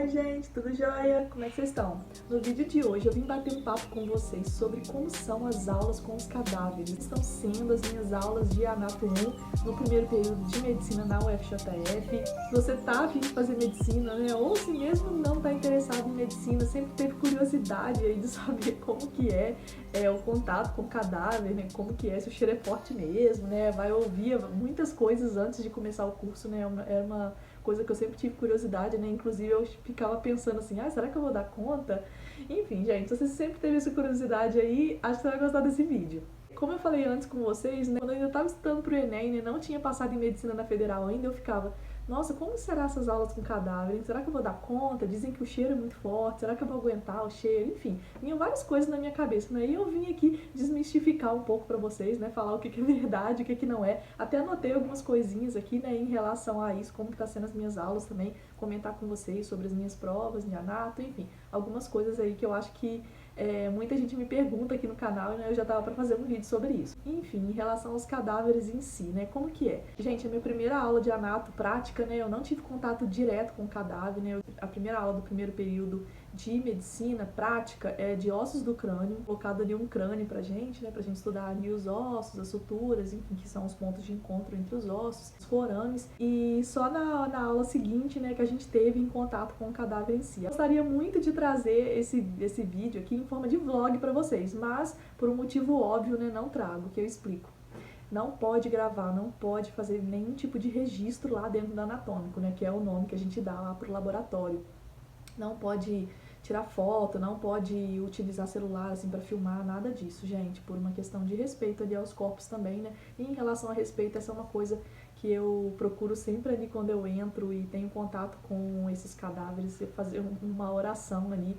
Oi gente, tudo jóia? Como é que vocês estão? No vídeo de hoje eu vim bater um papo com vocês sobre como são as aulas com os cadáveres. Estão sendo as minhas aulas de Anato 1 no primeiro período de medicina na UFJF. Se você tá a fim de fazer medicina, né, ou se mesmo não tá interessado em medicina, sempre teve curiosidade aí de saber como que é o contato com o cadáver, né, como que é, se o cheiro é forte mesmo, né, vai ouvir muitas coisas antes de começar o curso, né, era uma coisa que eu sempre tive curiosidade, né? Inclusive eu ficava pensando assim, será que eu vou dar conta? Enfim, gente, se você sempre teve essa curiosidade aí, acho que você vai gostar desse vídeo. Como eu falei antes com vocês, né, quando eu ainda estava estudando pro Enem, né, não tinha passado em medicina na federal ainda, eu ficava, nossa, como será essas aulas com cadáver? Será que eu vou dar conta? Dizem que o cheiro é muito forte, será que eu vou aguentar o cheiro? Enfim, vinham várias coisas na minha cabeça, né? E eu vim aqui desmistificar um pouco pra vocês, né? Falar o que é verdade, o que não é. Até anotei algumas coisinhas aqui, né, em relação a isso, como que tá sendo as minhas aulas também, comentar com vocês sobre as minhas provas de anato, enfim, algumas coisas aí que eu acho que muita gente me pergunta aqui no canal, né, eu já tava pra fazer um vídeo sobre isso. Enfim, em relação aos cadáveres em si, né, como que é? Gente, a minha primeira aula de anato prática, né, eu não tive contato direto com o cadáver, né, a primeira aula do primeiro período de medicina prática é de ossos do crânio, colocado ali um crânio pra gente, né, pra gente estudar ali os ossos, as suturas, enfim, que são os pontos de encontro entre os ossos, os forames, e só na aula seguinte, né, que a gente teve em contato com o cadáver em si. Eu gostaria muito de trazer esse vídeo aqui em forma de vlog pra vocês, mas por um motivo óbvio, né, não trago, que eu explico. Não pode gravar, não pode fazer nenhum tipo de registro lá dentro do anatômico, né, que é o nome que a gente dá lá pro laboratório. Não pode tirar foto, não pode utilizar celular assim para filmar, nada disso, gente, por uma questão de respeito ali aos corpos também, né? E em relação a respeito, essa é uma coisa que eu procuro sempre ali quando eu entro e tenho contato com esses cadáveres, fazer uma oração ali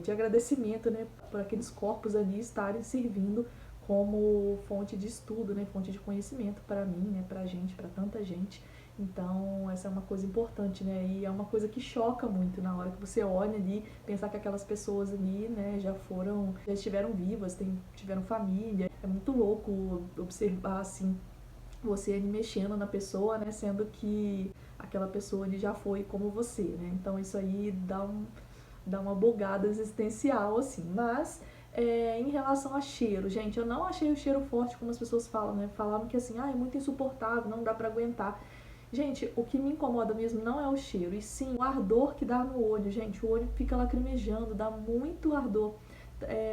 de agradecimento, né, por aqueles corpos ali estarem servindo como fonte de estudo, né, fonte de conhecimento para mim, né, pra gente, para tanta gente. Então, essa é uma coisa importante, né, e é uma coisa que choca muito na hora que você olha ali, pensar que aquelas pessoas ali, né, já estiveram vivas, tiveram família. É muito louco observar, assim, você ali mexendo na pessoa, né, sendo que aquela pessoa ali já foi como você, né, então isso aí dá uma bugada existencial, assim. Mas, em relação a cheiro, gente, eu não achei o cheiro forte como as pessoas falam, né? Falavam que assim, é muito insuportável, não dá pra aguentar. Gente, o que me incomoda mesmo não é o cheiro, e sim o ardor que dá no olho, gente. O olho fica lacrimejando, dá muito ardor.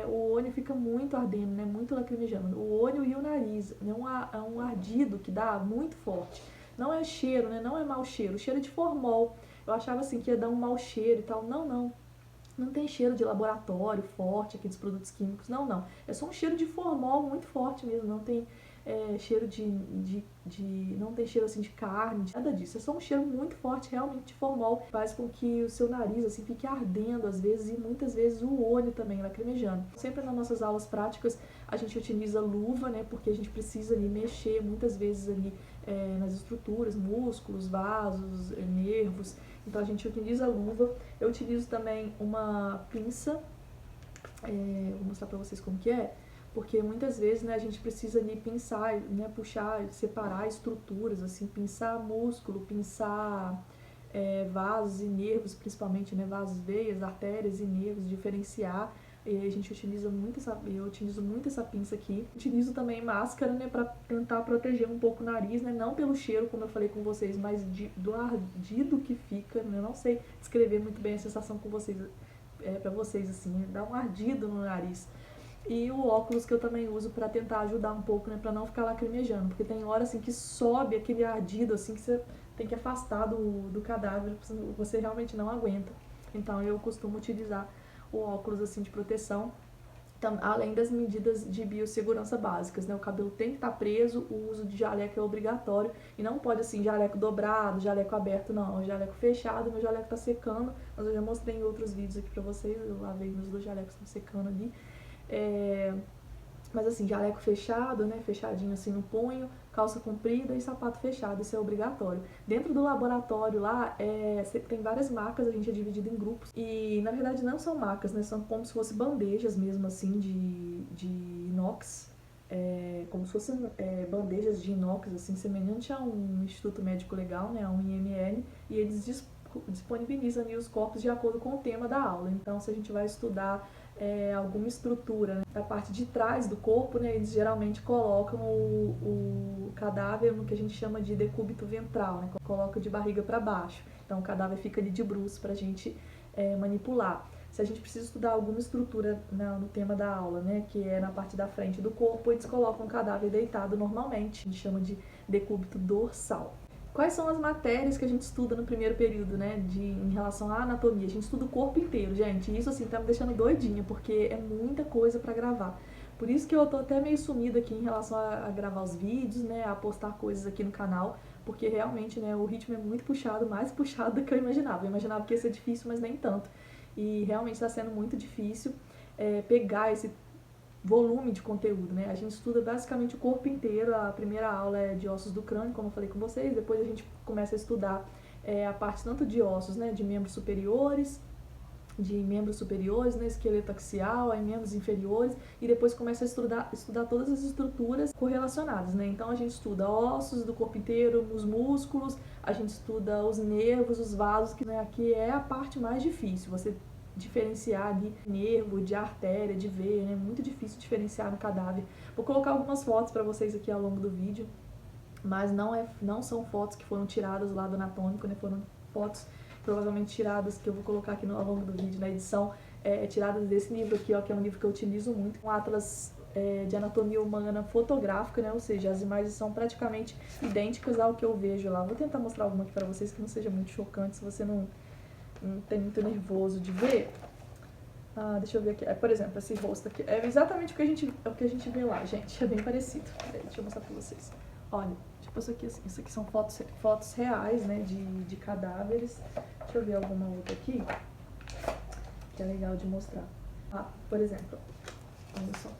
O olho fica muito ardendo, né? Muito lacrimejando. O olho e o nariz, né? Um ardido que dá muito forte. Não é cheiro, né? Não é mau cheiro. O cheiro é de formol. Eu achava assim que ia dar um mau cheiro e tal. Não, não. Não tem cheiro de laboratório forte, aqueles produtos químicos, não, não. É só um cheiro de formol muito forte mesmo, não tem cheiro não tem cheiro assim de carne, nada disso. É só um cheiro muito forte realmente de formol, faz com que o seu nariz assim fique ardendo às vezes e muitas vezes o olho também lacrimejando. Sempre nas nossas aulas práticas a gente utiliza luva, né, porque a gente precisa ali mexer muitas vezes ali nas estruturas, músculos, vasos, nervos. Então a gente utiliza a luva. Eu utilizo também uma pinça, vou mostrar pra vocês como que é, porque muitas vezes, né, a gente precisa ali pinçar, né, puxar, separar estruturas, assim, pinçar músculo, pinçar vasos e nervos, principalmente, né, vasos, veias, artérias e nervos, diferenciar. E a gente utiliza muito eu utilizo muito essa pinça aqui. Utilizo também máscara, né, pra tentar proteger um pouco o nariz, né, não pelo cheiro, como eu falei com vocês, mas do ardido que fica, né, eu não sei descrever muito bem a sensação com vocês, pra vocês, assim, né, dá um ardido no nariz. E o óculos que eu também uso pra tentar ajudar um pouco, né, pra não ficar lacrimejando, porque tem hora, assim, que sobe aquele ardido, assim, que você tem que afastar do cadáver, você realmente não aguenta. Então eu costumo utilizar o óculos assim de proteção, além das medidas de biossegurança básicas, né? O cabelo tem que estar preso, o uso de jaleco é obrigatório e não pode assim jaleco dobrado, jaleco aberto, não, jaleco fechado, meu jaleco tá secando, mas eu já mostrei em outros vídeos aqui pra vocês, eu lavei meus dois jalecos, estão secando ali. Mas assim, jaleco fechado, né, fechadinho assim no punho, calça comprida e sapato fechado, isso é obrigatório. Dentro do laboratório lá, tem várias macas, a gente é dividido em grupos. E na verdade não são macas, né, são como se fossem bandejas mesmo assim de inox. Como se fossem bandejas de inox, assim, semelhante a um Instituto Médico Legal, né, a um IML, e eles disponibiliza ali os corpos de acordo com o tema da aula. Então, se a gente vai estudar alguma estrutura, né, da parte de trás do corpo, né, eles geralmente colocam o cadáver no que a gente chama de decúbito ventral, né, coloca de barriga para baixo. Então, o cadáver fica ali de bruços para a gente manipular. Se a gente precisa estudar alguma estrutura no tema da aula, né, que é na parte da frente do corpo, eles colocam o cadáver deitado normalmente, a gente chama de decúbito dorsal. Quais são as matérias que a gente estuda no primeiro período, né, em relação à anatomia? A gente estuda o corpo inteiro, gente, e isso assim tá me deixando doidinha, porque é muita coisa para gravar. Por isso que eu tô até meio sumida aqui em relação a gravar os vídeos, né, a postar coisas aqui no canal, porque realmente, né, o ritmo é muito puxado, mais puxado do que eu imaginava. Eu imaginava que ia ser difícil, mas nem tanto. E realmente está sendo muito difícil pegar esse volume de conteúdo, né? A gente estuda basicamente o corpo inteiro. A primeira aula é de ossos do crânio, como eu falei com vocês. Depois a gente começa a estudar a parte tanto de ossos, né, de membros superiores, né, esqueleto axial, aí membros inferiores, e depois começa a estudar todas as estruturas correlacionadas, né? Então a gente estuda ossos do corpo inteiro, os músculos, a gente estuda os nervos, os vasos, que, né, aqui é a parte mais difícil, você diferenciar ali nervo, de artéria, de veia, né? Muito difícil diferenciar no cadáver. Vou colocar algumas fotos para vocês aqui ao longo do vídeo, mas não são fotos que foram tiradas lá do anatômico, né? Foram fotos provavelmente tiradas, que eu vou colocar aqui ao longo do vídeo, na edição, tiradas desse livro aqui, ó, que é um livro que eu utilizo muito, um atlas de anatomia humana fotográfica, né? Ou seja, as imagens são praticamente idênticas ao que eu vejo lá. Vou tentar mostrar alguma aqui para vocês que não seja muito chocante, se você não tem muito nervoso de ver. Deixa eu ver aqui. Por exemplo, esse rosto aqui. É exatamente o que a gente vê lá, gente. É bem parecido. Deixa eu mostrar pra vocês. Olha, tipo isso aqui assim. Isso aqui são fotos reais, né? De cadáveres. Deixa eu ver alguma outra aqui. Que é legal de mostrar. Por exemplo. Olha só.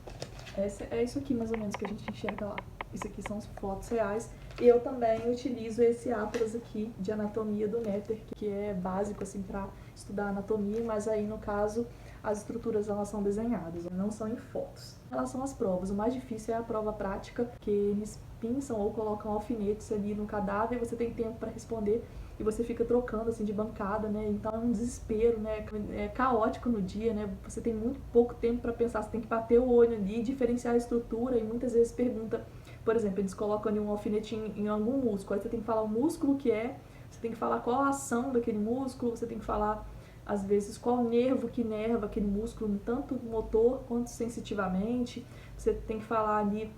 É isso aqui mais ou menos que a gente enxerga lá. Isso aqui são as fotos reais. E eu também utilizo esse atlas aqui de anatomia do Netter, que é básico assim para estudar anatomia, mas aí no caso as estruturas elas são desenhadas, não são em fotos. Em relação às provas, o mais difícil é a prova prática, que eles pinçam ou colocam alfinetes ali no cadáver, você tem tempo para responder e você fica trocando assim de bancada, né? Então é um desespero, né? É caótico no dia, né? Você tem muito pouco tempo para pensar, você tem que bater o olho ali, diferenciar a estrutura e muitas vezes pergunta, por exemplo, eles colocam ali um alfinete em algum músculo, aí você tem que falar o músculo que é, você tem que falar qual a ação daquele músculo, você tem que falar às vezes qual nervo que inerva aquele músculo, tanto motor quanto sensitivamente, você tem que falar ali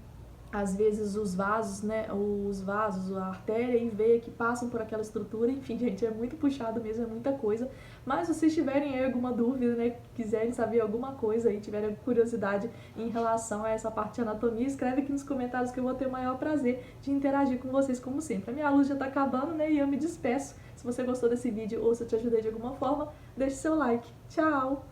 às vezes os vasos, né, a artéria e veia que passam por aquela estrutura, enfim, gente, é muito puxado mesmo, é muita coisa, mas se vocês tiverem aí alguma dúvida, né, quiserem saber alguma coisa aí, tiverem curiosidade em relação a essa parte de anatomia, escreve aqui nos comentários que eu vou ter o maior prazer de interagir com vocês como sempre. A minha luz já tá acabando, né, e eu me despeço. Se você gostou desse vídeo ou se eu te ajudei de alguma forma, deixe seu like. Tchau!